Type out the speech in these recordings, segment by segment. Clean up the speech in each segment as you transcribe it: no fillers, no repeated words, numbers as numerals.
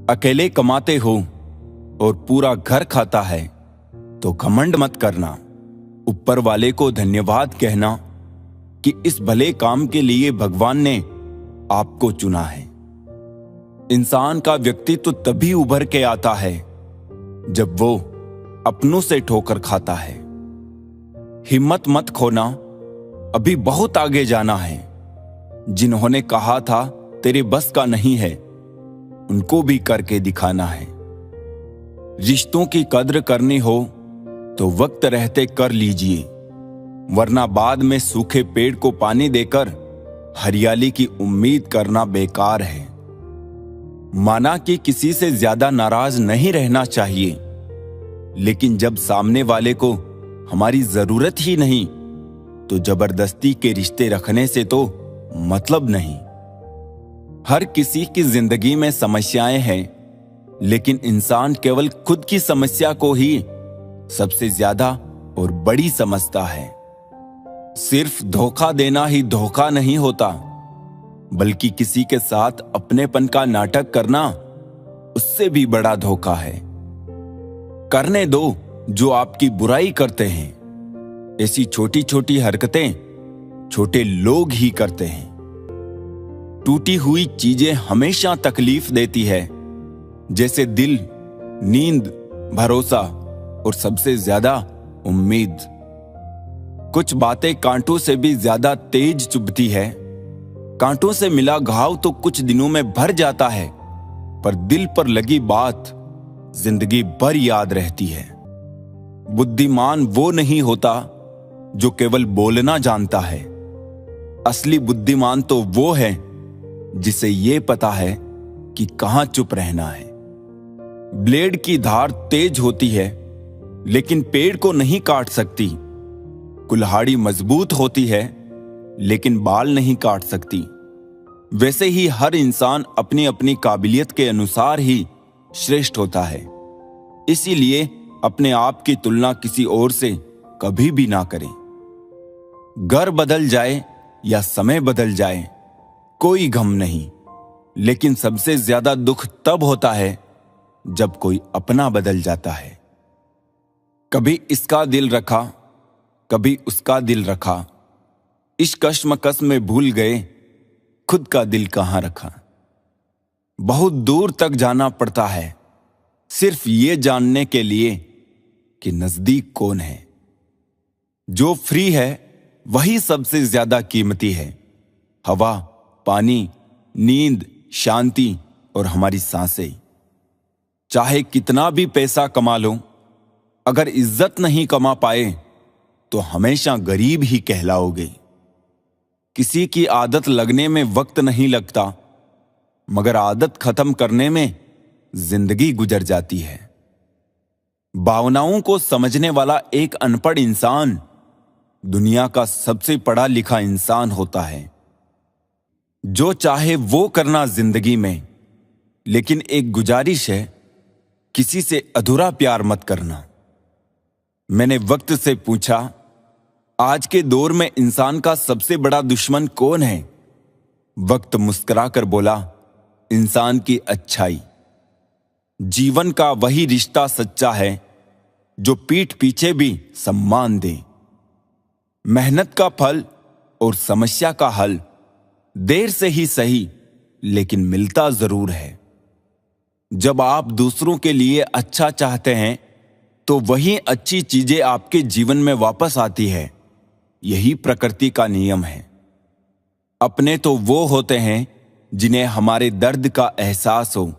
अकेले कमाते हो और पूरा घर खाता है तो घमंड मत करना। ऊपर वाले को धन्यवाद कहना कि इस भले काम के लिए भगवान ने आपको चुना है। इंसान का व्यक्तित्व तभी उभर के आता है जब वो अपनों से ठोकर खाता है। हिम्मत मत खोना, अभी बहुत आगे जाना है। जिन्होंने कहा था तेरे बस का नहीं है, उनको भी करके दिखाना है। रिश्तों की कद्र करनी हो तो वक्त रहते कर लीजिए, वरना बाद में सूखे पेड़ को पानी देकर हरियाली की उम्मीद करना बेकार है। माना कि किसी से ज्यादा नाराज नहीं रहना चाहिए, लेकिन जब सामने वाले को हमारी जरूरत ही नहीं तो जबरदस्ती के रिश्ते रखने से तो मतलब नहीं। हर किसी की जिंदगी में समस्याएं हैं, लेकिन इंसान केवल खुद की समस्या को ही सबसे ज्यादा और बड़ी समझता है। सिर्फ धोखा देना ही धोखा नहीं होता, बल्कि किसी के साथ अपनेपन का नाटक करना उससे भी बड़ा धोखा है। करने दो जो आपकी बुराई करते हैं। ऐसी छोटी छोटी हरकतें छोटे लोग ही करते हैं। टूटी हुई चीजें हमेशा तकलीफ देती है, जैसे दिल, नींद, भरोसा और सबसे ज्यादा उम्मीद। कुछ बातें कांटों से भी ज्यादा तेज चुभती है। कांटों से मिला घाव तो कुछ दिनों में भर जाता है, पर दिल पर लगी बात जिंदगी भर याद रहती है। बुद्धिमान वो नहीं होता जो केवल बोलना जानता है। असली बुद्धिमान तो वो है जिसे ये पता है कि कहां चुप रहना है। ब्लेड की धार तेज होती है, लेकिन पेड़ को नहीं काट सकती। कुल्हाड़ी मजबूत होती है, लेकिन बाल नहीं काट सकती। वैसे ही हर इंसान अपनी अपनी काबिलियत के अनुसार ही श्रेष्ठ होता है। इसीलिए अपने आप की तुलना किसी और से कभी भी ना करें। घर बदल जाए या समय बदल जाए, कोई गम नहीं, लेकिन सबसे ज्यादा दुख तब होता है जब कोई अपना बदल जाता है। कभी इसका दिल रखा, कभी उसका दिल रखा, इस कश्मकश में भूल गए खुद का दिल कहां रखा। बहुत दूर तक जाना पड़ता है सिर्फ ये जानने के लिए कि नजदीक कौन है। जो फ्री है वही सबसे ज्यादा कीमती है। हवा, पानी, नींद, शांति और हमारी सांसें। चाहे कितना भी पैसा कमा लो, अगर इज्जत नहीं कमा पाए तो हमेशा गरीब ही कहलाओगे। किसी की आदत लगने में वक्त नहीं लगता, मगर आदत खत्म करने में जिंदगी गुजर जाती है। भावनाओं को समझने वाला एक अनपढ़ इंसान दुनिया का सबसे पढ़ा लिखा इंसान होता है। जो चाहे वो करना जिंदगी में, लेकिन एक गुजारिश है, किसी से अधूरा प्यार मत करना। मैंने वक्त से पूछा, आज के दौर में इंसान का सबसे बड़ा दुश्मन कौन है? वक्त मुस्कुराकर बोला, इंसान की अच्छाई। जीवन का वही रिश्ता सच्चा है जो पीठ पीछे भी सम्मान दे। मेहनत का फल और समस्या का हल देर से ही सही, लेकिन मिलता जरूर है। जब आप दूसरों के लिए अच्छा चाहते हैं तो वही अच्छी चीजें आपके जीवन में वापस आती है। यही प्रकृति का नियम है। अपने तो वो होते हैं जिन्हें हमारे दर्द का एहसास हो,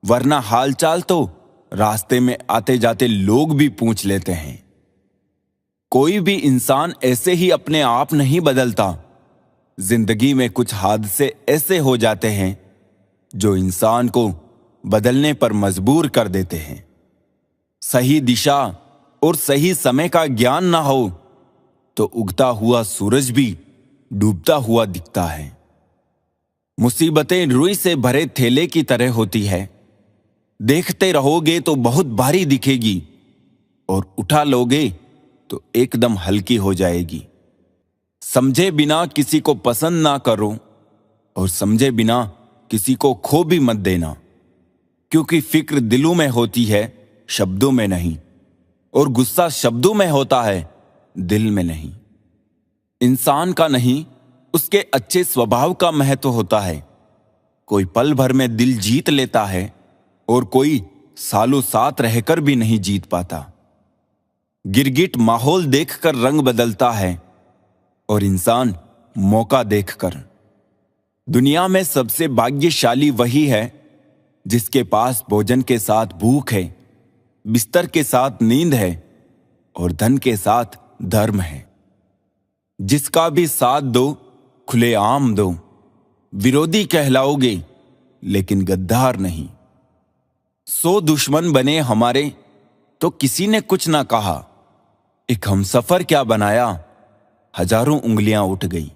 वरना हालचाल तो रास्ते में आते जाते लोग भी पूछ लेते हैं। कोई भी इंसान ऐसे ही अपने आप नहीं बदलता। जिंदगी में कुछ हादसे ऐसे हो जाते हैं जो इंसान को बदलने पर मजबूर कर देते हैं। सही दिशा और सही समय का ज्ञान ना हो तो उगता हुआ सूरज भी डूबता हुआ दिखता है। मुसीबतें रुई से भरे थैले की तरह होती है। देखते रहोगे तो बहुत भारी दिखेगी, और उठा लोगे तो एकदम हल्की हो जाएगी। समझे बिना किसी को पसंद ना करो, और समझे बिना किसी को खो भी मत देना। क्योंकि फिक्र दिलों में होती है, शब्दों में नहीं, और गुस्सा शब्दों में होता है, दिल में नहीं। इंसान का नहीं, उसके अच्छे स्वभाव का महत्व होता है। कोई पल भर में दिल जीत लेता है और कोई सालों साथ रहकर भी नहीं जीत पाता। गिरगिट माहौल देखकर रंग बदलता है और इंसान मौका देखकर। दुनिया में सबसे भाग्यशाली वही है जिसके पास भोजन के साथ भूख है, बिस्तर के साथ नींद है और धन के साथ धर्म है। जिसका भी साथ दो, खुलेआम दो। विरोधी कहलाओगे लेकिन गद्दार नहीं। 100 दुश्मन बने हमारे तो किसी ने कुछ ना कहा। एक हमसफर क्या बनाया, हजारों उंगलियां उठ गई।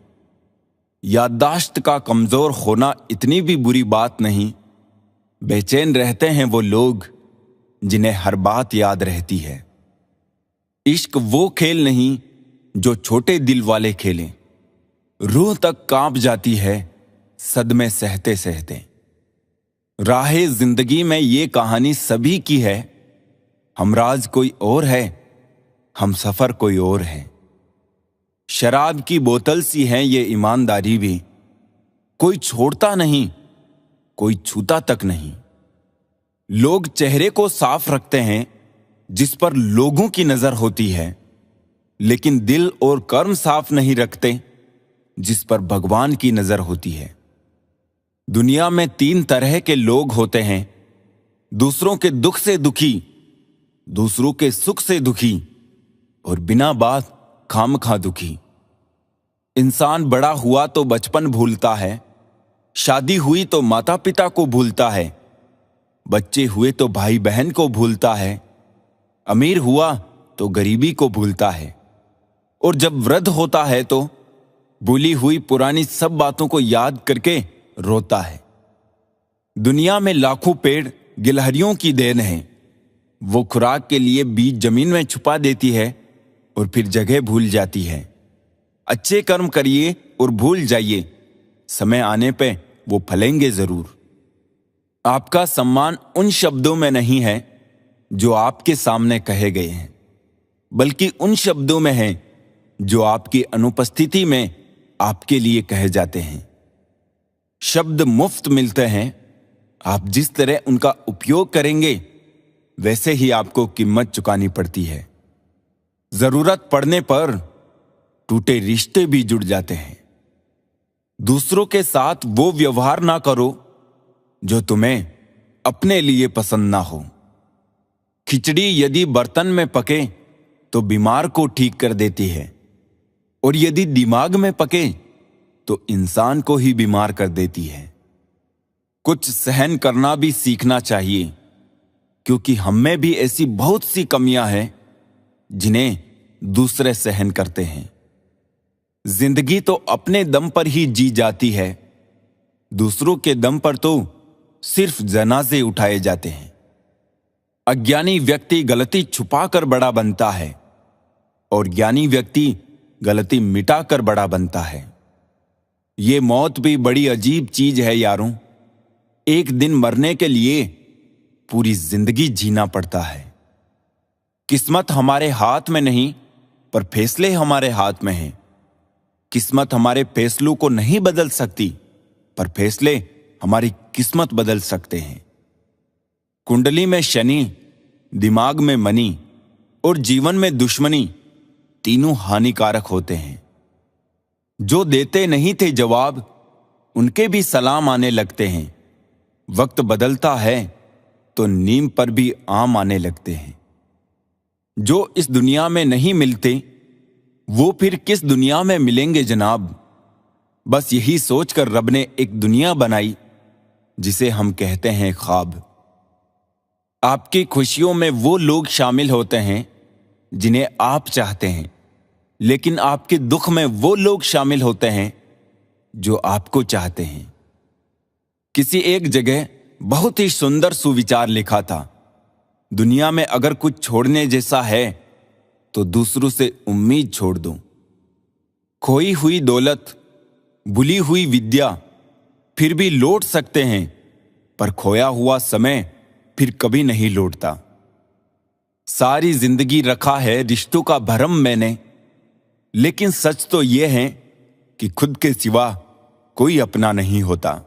याददाश्त का कमजोर होना इतनी भी बुरी बात नहीं। बेचैन रहते हैं वो लोग जिन्हें हर बात याद रहती है। इश्क वो खेल नहीं जो छोटे दिल वाले खेलें। रूह तक कांप जाती है सदमे सहते सहते। राहे जिंदगी में ये कहानी सभी की है। हमराज कोई और है, हम सफर कोई और है। शराब की बोतल सी है ये ईमानदारी भी। कोई छोड़ता नहीं, कोई छूता तक नहीं। लोग चेहरे को साफ रखते हैं जिस पर लोगों की नजर होती है, लेकिन दिल और कर्म साफ नहीं रखते जिस पर भगवान की नजर होती है। दुनिया में 3 तरह के लोग होते हैं, दूसरों के दुख से दुखी, दूसरों के सुख से दुखी और बिना बात खामखा दुखी। इंसान बड़ा हुआ तो बचपन भूलता है, शादी हुई तो माता पिता को भूलता है, बच्चे हुए तो भाई बहन को भूलता है, अमीर हुआ तो गरीबी को भूलता है, और जब वृद्ध होता है तो भूली हुई पुरानी सब बातों को याद करके रोता है। दुनिया में लाखों पेड़ गिलहरियों की देन है। वो खुराक के लिए बीज जमीन में छुपा देती है और फिर जगह भूल जाती है। अच्छे कर्म करिए और भूल जाइए, समय आने पे वो फलेंगे जरूर। आपका सम्मान उन शब्दों में नहीं है जो आपके सामने कहे गए हैं, बल्कि उन शब्दों में है जो आपकी अनुपस्थिति में आपके लिए कहे जाते हैं। शब्द मुफ्त मिलते हैं, आप जिस तरह उनका उपयोग करेंगे वैसे ही आपको कीमत चुकानी पड़ती है। जरूरत पड़ने पर टूटे रिश्ते भी जुड़ जाते हैं। दूसरों के साथ वो व्यवहार ना करो जो तुम्हें अपने लिए पसंद ना हो। खिचड़ी यदि बर्तन में पके तो बीमार को ठीक कर देती है, और यदि दिमाग में पके तो इंसान को ही बीमार कर देती है। कुछ सहन करना भी सीखना चाहिए, क्योंकि हम में भी ऐसी बहुत सी कमियां हैं जिन्हें दूसरे सहन करते हैं। जिंदगी तो अपने दम पर ही जी जाती है, दूसरों के दम पर तो सिर्फ जनाजे उठाए जाते हैं। अज्ञानी व्यक्ति गलती छुपाकर बड़ा बनता है और ज्ञानी व्यक्ति गलती मिटाकर बड़ा बनता है। ये मौत भी बड़ी अजीब चीज है यारों। एक दिन मरने के लिए पूरी जिंदगी जीना पड़ता है। किस्मत हमारे हाथ में नहीं, पर फैसले हमारे हाथ में हैं। किस्मत हमारे फैसलों को नहीं बदल सकती, पर फैसले हमारी किस्मत बदल सकते हैं। कुंडली में शनि, दिमाग में मनी और जीवन में दुश्मनी तीनों हानिकारक होते हैं। जो देते नहीं थे जवाब, उनके भी सलाम आने लगते हैं। वक्त बदलता है तो नीम पर भी आम आने लगते हैं। जो इस दुनिया में नहीं मिलते वो फिर किस दुनिया में मिलेंगे जनाब। बस यही सोचकर रब ने एक दुनिया बनाई जिसे हम कहते हैं ख्वाब। आपकी खुशियों में वो लोग शामिल होते हैं जिन्हें आप चाहते हैं, लेकिन आपके दुख में वो लोग शामिल होते हैं जो आपको चाहते हैं। किसी एक जगह बहुत ही सुंदर सुविचार लिखा था, दुनिया में अगर कुछ छोड़ने जैसा है तो दूसरों से उम्मीद छोड़ दो। खोई हुई दौलत, भूली हुई विद्या फिर भी लौट सकते हैं, पर खोया हुआ समय फिर कभी नहीं लौटता। सारी जिंदगी रखा है रिश्तों का भरम मैंने, लेकिन सच तो यह है कि खुद के सिवा कोई अपना नहीं होता।